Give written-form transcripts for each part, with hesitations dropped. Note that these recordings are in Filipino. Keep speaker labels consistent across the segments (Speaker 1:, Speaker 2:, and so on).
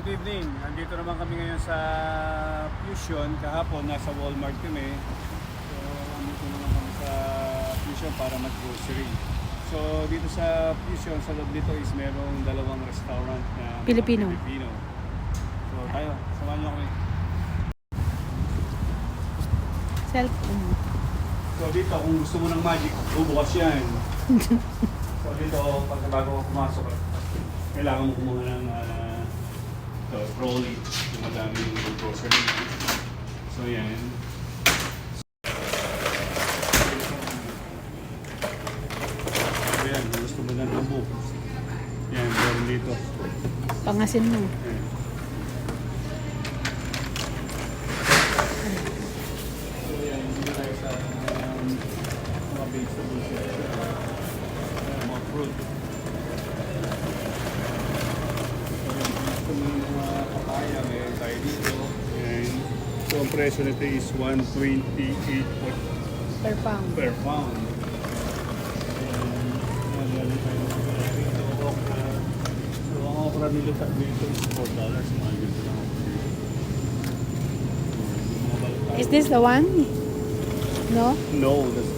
Speaker 1: Good evening. Nandito naman kami ngayon sa Fusion. Kahapon nasa Walmart kami. So nandito naman kami sa Fusion para mag-grocery. So dito sa Fusion, sa loob nito is merong dalawang restaurant na
Speaker 2: Pilipino.
Speaker 1: So tayo, samahan niyo kami.
Speaker 2: Cellphone.
Speaker 1: So dito, kung gusto mo ng magic, bubukas yan. So dito, pagkabago ka pumasok, kailangan mo kumuha ng trolley, yung madaming grocery. So yan. So yan, kung gusto mo ng lambu. Yan, meron dito.
Speaker 2: Pangasin mo.
Speaker 1: Yan. So yan, hindi tayo sa mga vegetables. Mga fruit. Papaya, may tayo dito. And so ang presyo nito is 128
Speaker 2: Per pound.
Speaker 1: per pound. And meron tayo dito, okra. So ang okra nila dito is $4. Mga ganito lang. Mga balatan.
Speaker 2: Is this the one? No?
Speaker 1: No, that's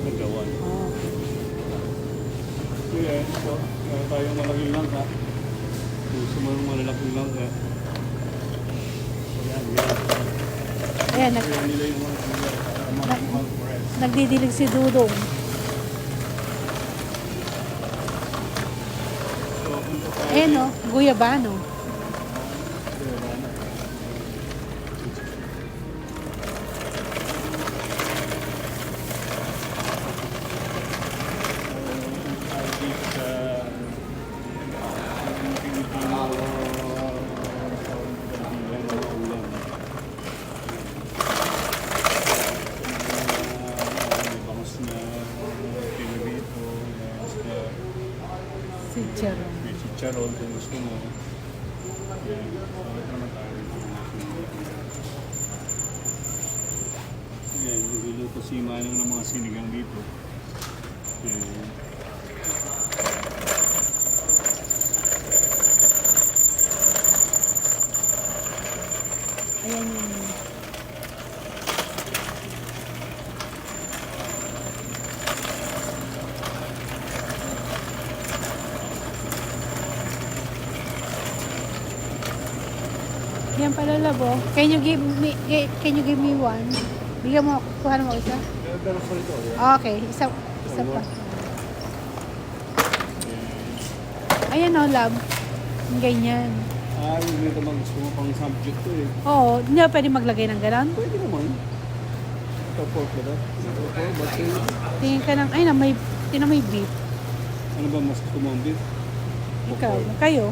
Speaker 1: not the one.
Speaker 2: Oh.
Speaker 1: So yan, so meron tayong malaking langka. Gusto mo ng malalaking langka. So yan, yan.
Speaker 2: Ayan,
Speaker 1: Kaya nila yung mga bread.
Speaker 2: nagdidilig si Dudong.
Speaker 1: So, punta tayo
Speaker 2: Ayan o, guyabano.
Speaker 1: dito sa Pilipino bangus na pinarito,
Speaker 2: Si Charo.
Speaker 1: may chicharon kung gusto mo. Yan. So, ito naman tayo. Yan, niluluto si Manong ng mga sinigang dito. Yan.
Speaker 2: Ayan yung... Yan pala labo. Can you give me one? Bigyan mo, kuha mo isa.
Speaker 1: Pero po ito, yan.
Speaker 2: Okay, isa pa. Ayan o, lab. Ganyan.
Speaker 1: Yung dito mag gusto mo pang subject to eh.
Speaker 2: Oo, hindi ba pwede maglagay ng ganon?
Speaker 1: Pwede naman. Ito pork ba ito? Ito pork, but
Speaker 2: Tingin ka ng, ay na, may beef.
Speaker 1: ano ba mas gusto mo ang beef? O
Speaker 2: Ikaw,
Speaker 1: pork?
Speaker 2: kayo.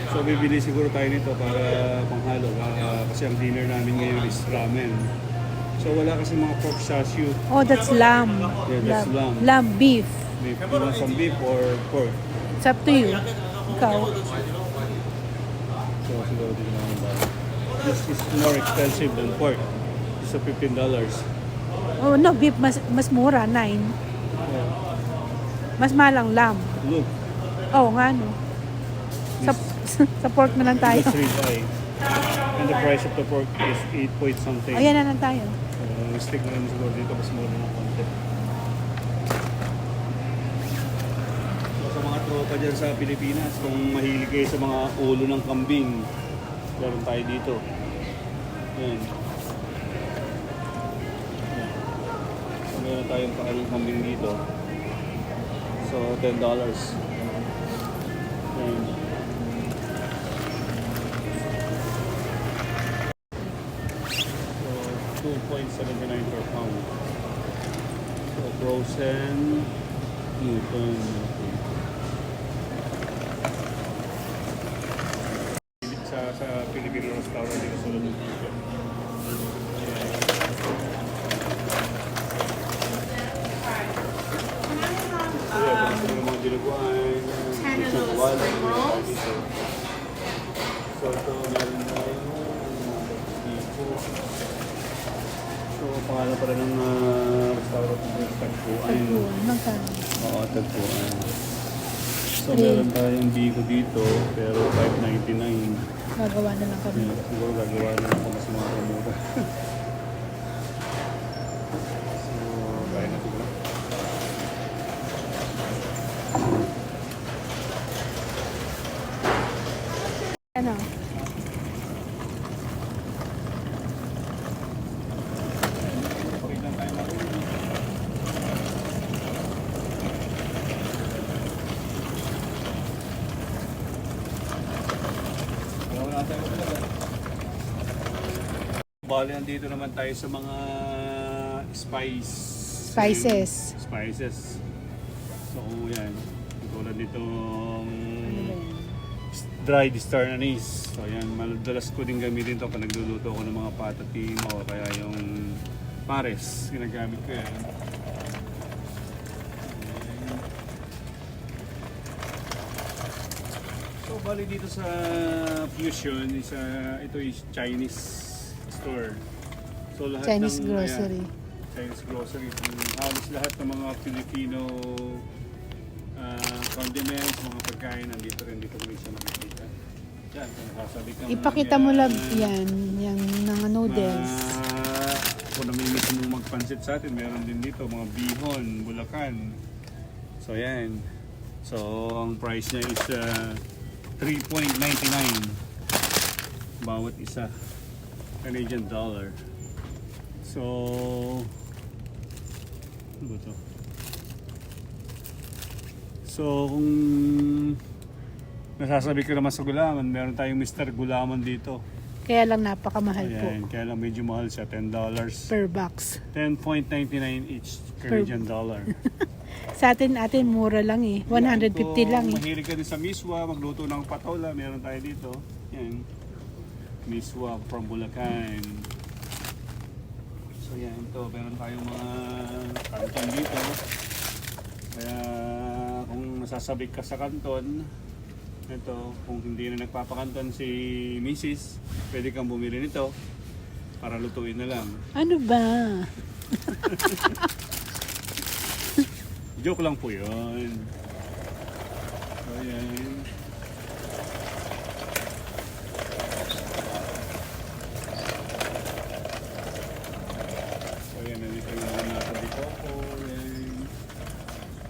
Speaker 1: So bibili siguro tayo nito para panghalo. Kasi ang dinner namin ngayon is ramen. So wala kasi mga pork chashu.
Speaker 2: Oh, that's lamb.
Speaker 1: Yeah, that's lamb.
Speaker 2: Lamb beef.
Speaker 1: Beef. You want some beef or pork?
Speaker 2: It's up to you. Ikaw.
Speaker 1: So siguro din naman ba? This is more expensive than pork. It's $15.
Speaker 2: Oh, no, beef mas mura, 9. Mas malang lamb.
Speaker 1: Look,
Speaker 2: Oh, nga no. Sa, sa pork na lang tayo.
Speaker 1: that's ribeye. And the price of the pork is 8 point something.
Speaker 2: Ayan na lang tayo.
Speaker 1: Stick na rin siguro dito mas mura ng konti. So sa mga tropa dyan sa Pilipinas, kung mahilig kayo sa mga ulo ng kambing, meron tayo dito. Yan. Yan. So meron tayong pakalong kambing dito. So $10. Yan. So 2.79 per pound. So frozen Newton. Sa Filipino restaurant dito sa Luzon. So yeah, gusto mo mga dinuguan, so ito meron tayo dito. So pangalan pala ng restaurant ng Tagpuan.
Speaker 2: Tagpuan. Magkano?
Speaker 1: Oo, Tagpuan. So meron tayong biko dito, pero 5.99.
Speaker 2: Gagawa na lang kami.
Speaker 1: Yeah, siguro gagawa na lang kami sa mga pamura. So, kaya na siguro.
Speaker 2: Ano?
Speaker 1: Pakita tayo natin. Wala tayo talaga. Bali, nandito naman tayo sa mga
Speaker 2: Spices.
Speaker 1: Spices. So, yan. Tulad nitong
Speaker 2: Ano ba yan?
Speaker 1: dried star anise. So, yan. Madalas ko din gamitin ito pag nagluluto ko ng mga patatim o kaya yung pares. Ginagamit ko yan. So, bali dito sa Fusion, ito is Chinese store. So, lahat
Speaker 2: Chinese
Speaker 1: ng,
Speaker 2: grocery.
Speaker 1: Chinese grocery. Halos lahat ng mga Filipino condiments, mga pagkain, nandito rin dito kami siya makikita. Yan, kung sasabi ka
Speaker 2: Ipakita mo lang yan, yung mga noodles.
Speaker 1: Kung namimiss mo magpansit sa atin, meron din dito mga bihon, Bulacan. So yan. So ang price niya is 3.99 bawat isa, Canadian dollar. So ano ba to? So kung nasasabi ko naman sa gulaman, meron tayong Mr. Gulaman dito.
Speaker 2: Kaya lang napakamahal po.
Speaker 1: Ayan, kaya lang medyo mahal siya, $10.
Speaker 2: Per box.
Speaker 1: 10.99 each Canadian dollar.
Speaker 2: Sa atin mura lang eh. 150 lang eh.
Speaker 1: Mahilig ka din sa miswa, magluto ng patola, meron tayo dito. Yan. Miswa from Bulacan. So yan, ito, meron tayong mga kanton dito. Kaya kung nasasabik ka sa kanton, ito, kung hindi na nagpapakanton si Mrs., pwede kang bumili nito para lutuin na lang.
Speaker 2: Ano ba?
Speaker 1: Joke lang po yun. So yan. So yan, nandito yung mga nasa Bikoco. Yan.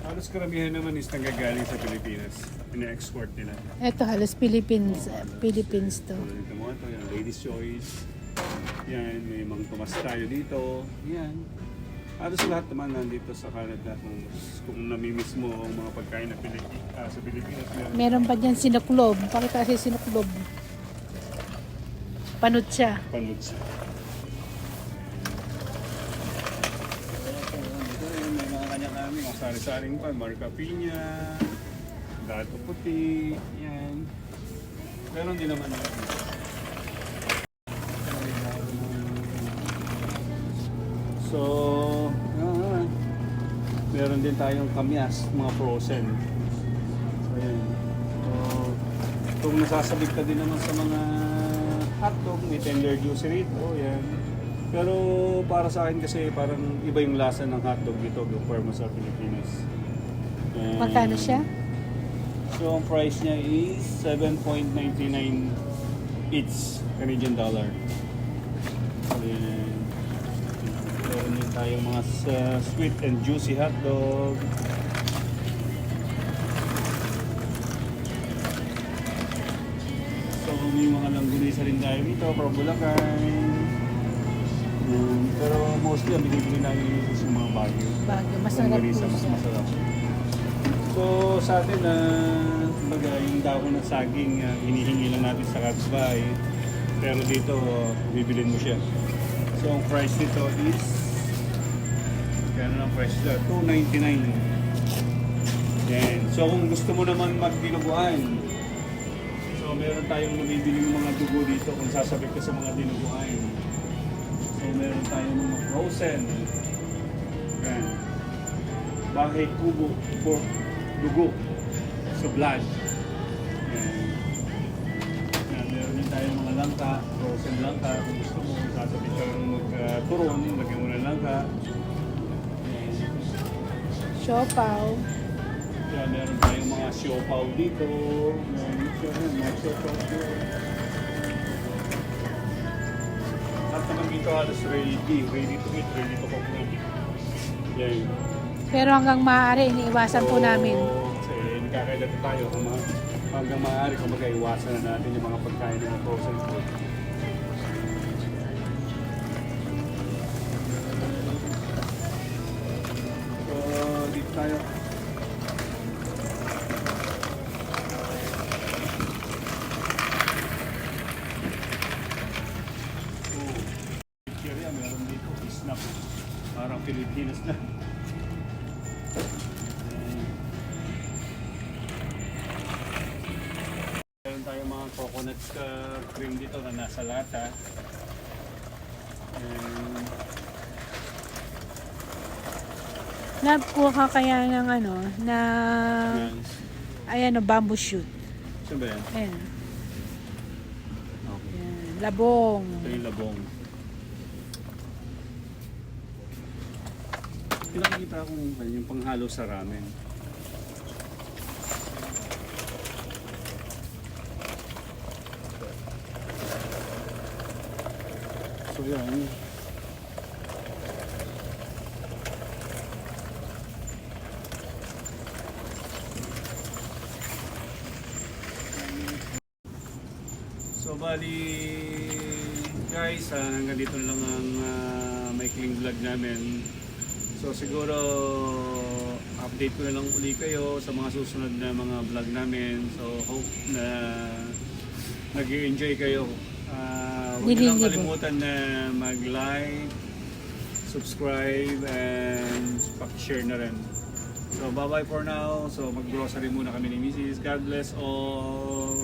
Speaker 1: Halos karamihan naman is nanggagaling sa Pilipinas. Ina-export nila.
Speaker 2: Ito halos Philippines to.
Speaker 1: So, dito mo ito, yan, Ladies Choice. Yan, may mga Tomas tayo dito. Yan. Halos lahat naman nandito sa Canada. Kung namimiss mo ang mga pagkain na sa Pilipinas.
Speaker 2: Meron pa dyan sinuklob. Pakita kasi sinuklob. Panot siya.
Speaker 1: Panood siya. Dito rin, may mga kanya-kami. Mga sari-saring pa. Marca Piña. Dato Puti. Yan. Meron din naman natin. So, meron din tayong kamyas, mga frozen. So, ayan. So, kung nasasabik ka din naman sa mga hotdog, may tender juice rito, yan. Pero para sa akin kasi parang iba yung lasa ng hotdog dito compare mo sa Pilipinas. And,
Speaker 2: Magkano siya?
Speaker 1: so, ang price niya is 7.99 each Canadian dollar. So, yan. Meron din tayong mga sweet and juicy hotdog. So may mga langgunisa rin tayo dito from Bulacan. Pero mostly ang binibili namin is yung mga bagyo.
Speaker 2: Bagyo. Masarap po
Speaker 1: Langgunisa, mas
Speaker 2: siya.
Speaker 1: masarap. So sa atin kumbaga yung dahon ng saging hinihingi lang natin sa kapitbahay. Pero dito bibilin mo siya. So ang price nito is kaya ang price nito $2.99. Yan. So kung gusto mo naman magdinuguan, so meron tayong nabibili ng mga dugo dito kung sasabik ka sa mga dinuguan. So meron tayong mga frozen. Yan. Bahay kubo for dugo. So blood. Yan. Yan. Meron din tayong mga langka, frozen langka. Kung gusto mo, kung sasabik ka ng magturon, lagyan mo ng langka.
Speaker 2: Siopaw.
Speaker 1: Kaya meron tayong mga siopaw dito. Mga siopaw dito. At naman dito halos ready to eat, ready to cook na. Yan.
Speaker 2: Pero hanggang maaari, iniiwasan po namin.
Speaker 1: Kasi nakakailan tayo hanggang maaari kung mag-iwasan na natin yung mga pagkain ng frozen food. So, dito tayo. Pizzeria, meron dito. Snap. Parang Pilipinas na. Meron tayong mga coconut cream dito na nasa lata. And
Speaker 2: Nakuha ka kaya ng ano, na,
Speaker 1: yan.
Speaker 2: ayan o, bamboo shoot.
Speaker 1: Saan ba yan?
Speaker 2: Ayan.
Speaker 1: Okay.
Speaker 2: Ayan. Labong.
Speaker 1: Ito yung labong. Pinakikita ko yung panghalo sa ramen. So yan. So bali guys, hanggang dito na lang ang maikling vlog namin. So siguro update ko na lang uli kayo sa mga susunod na mga vlog namin. So hope na nag-enjoy kayo. Huwag niyo lang kalimutan na mag-like, subscribe, and share na rin. So bye bye for now. So mag-grocery muna kami ni Mrs. God bless all.